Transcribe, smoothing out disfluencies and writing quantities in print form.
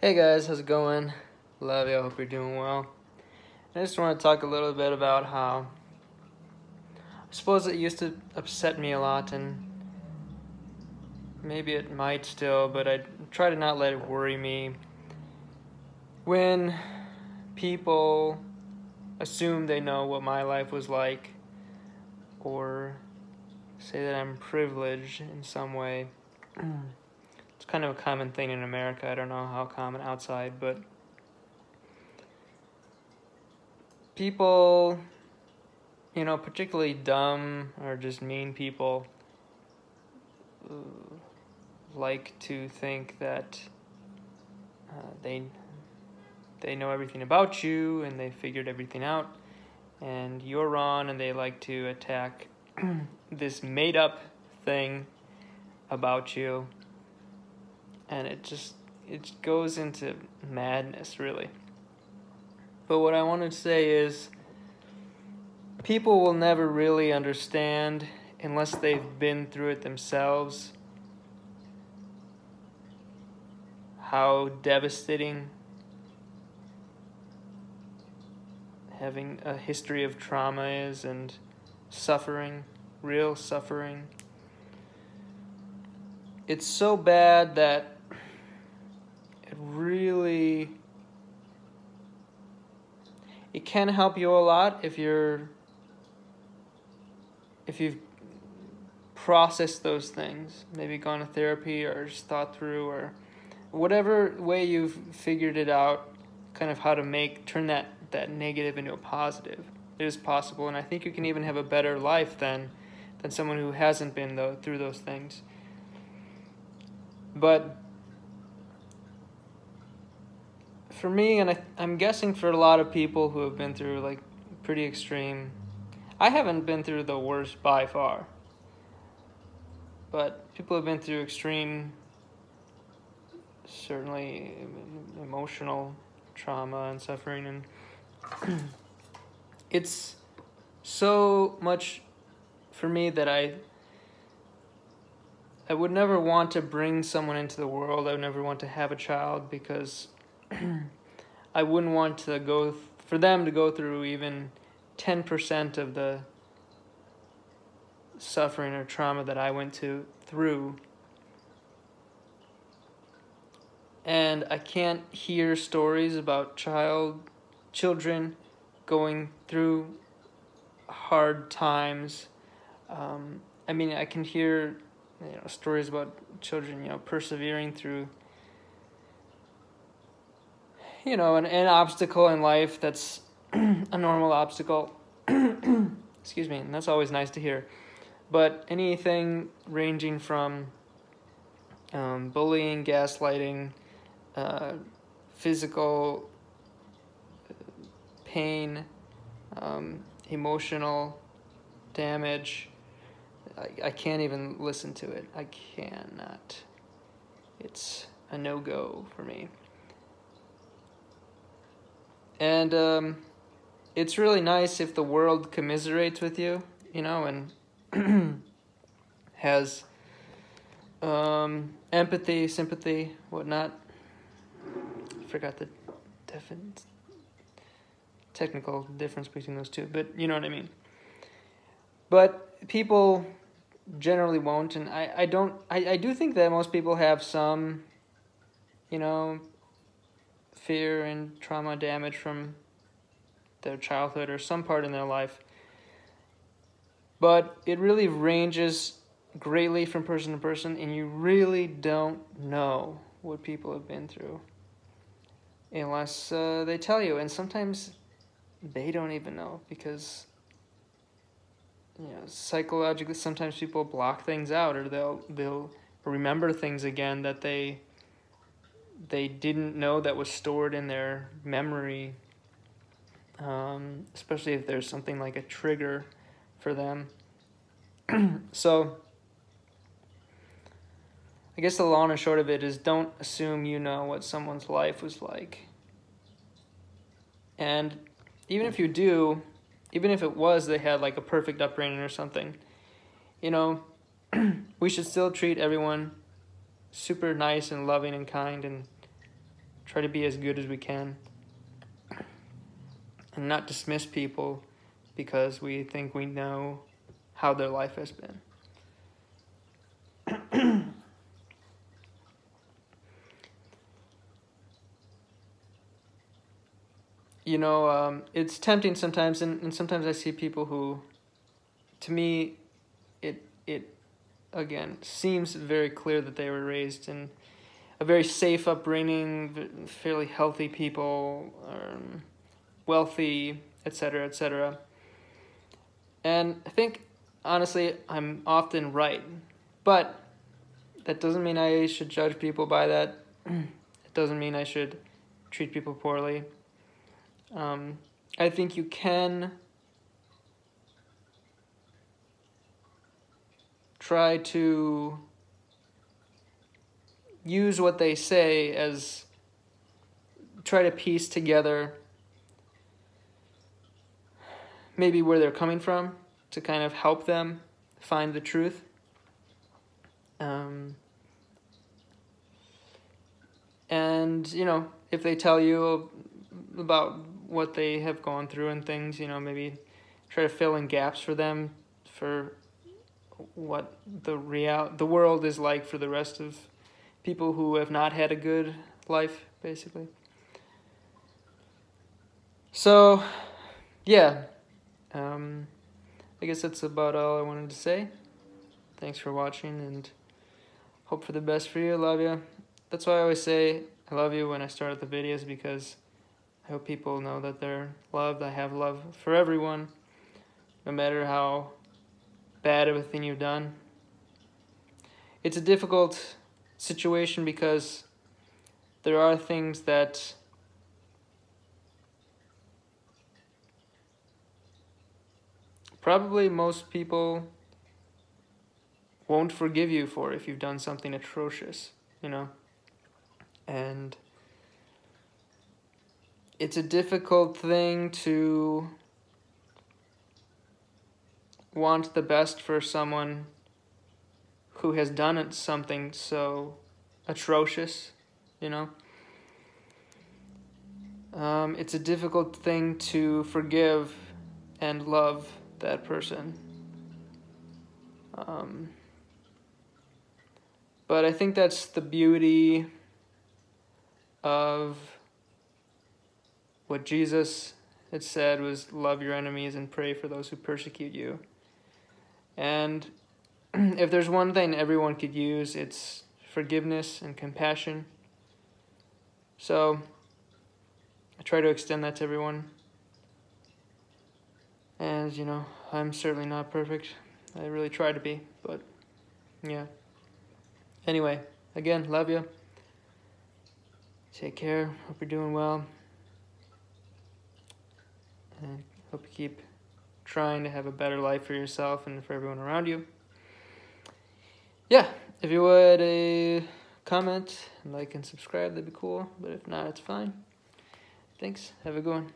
Hey guys, how's it going? Love you, I hope you're doing well. I just want to talk a little bit about how I suppose it used to upset me a lot, and maybe it might still, but I try to not let it worry me when people assume they know what my life was like or say that I'm privileged in some way. It's kind of a common thing in America. I don't know how common outside, but people, particularly dumb or just mean people, like to think that they know everything about you and they figured everything out, and you're wrong, and they like to attack this made-up thing about you, and it goes into madness, really. But what I want to say is, people will never really understand unless they've been through it themselves how devastating having a history of trauma is, and suffering, real suffering. It's so bad that it can help you a lot if you've processed those things, maybe gone to therapy or just thought through, or whatever way you've figured it out, kind of how to turn that negative into a positive. It is possible, and I think you can even have a better life than someone who hasn't been through those things. But for me, and I'm guessing for a lot of people who have been through like pretty extreme, I haven't been through the worst by far, but people have been through extreme, certainly emotional trauma and suffering, and it's so much for me that I would never want to bring someone into the world. I would never want to have a child, because I wouldn't want to for them to go through even 10% of the suffering or trauma that I went through. And I can't hear stories about children going through hard times. I can hear stories about children persevering through an obstacle in life that's a normal obstacle. Excuse me, and that's always nice to hear. But anything ranging from bullying, gaslighting, physical pain, emotional damage, I can't even listen to it. I cannot. It's a no-go for me. And it's really nice if the world commiserates with you, and has empathy, sympathy, whatnot. I forgot the technical difference between those two, but you know what I mean. But people generally won't, and I do think that most people have some, fear and trauma damage from their childhood or some part in their life. But it really ranges greatly from person to person, and you really don't know what people have been through unless they tell you. And sometimes they don't even know, because psychologically sometimes people block things out, or they'll remember things again that they didn't know that was stored in their memory, especially if there's something like a trigger for them. So I guess the long and short of it is, don't assume you know what someone's life was like. And even if you do, even if it was they had like a perfect upbringing or something, we should still treat everyone super nice and loving and kind, and try to be as good as we can and not dismiss people because we think we know how their life has been. You know, it's tempting sometimes, and sometimes I see people who, to me, it again seems very clear that they were raised in a very safe upbringing, fairly healthy people, wealthy, etc., etc. And I think, honestly, I'm often right, but that doesn't mean I should judge people by that. It doesn't mean I should treat people poorly. I think you can try to use what they say as, try to piece together maybe where they're coming from to kind of help them find the truth. And, you know, if they tell you about what they have gone through and things, you know, maybe try to fill in gaps for them for what the world is like for the rest of people who have not had a good life, basically. So, yeah, I guess that's about all I wanted to say. Thanks for watching, and hope for the best for you. Love you. That's why I always say I love you when I start the videos, because I hope people know that they're loved. I have love for everyone, no matter how bad of a thing you've done. It's a difficult situation because there are things that probably most people won't forgive you for if you've done something atrocious, you know? And it's a difficult thing to want the best for someone who has done something so atrocious, you know? It's a difficult thing to forgive and love that person. But I think that's the beauty of what Jesus had said, was love your enemies and pray for those who persecute you. And if there's one thing everyone could use, it's forgiveness and compassion. So I try to extend that to everyone. And, you know, I'm certainly not perfect. I really try to be, but yeah. Anyway, again, love you. Take care. Hope you're doing well. And hope you keep trying to have a better life for yourself and for everyone around you. Yeah, if you would comment, like, and subscribe, that'd be cool. But if not, it's fine. Thanks. Have a good one.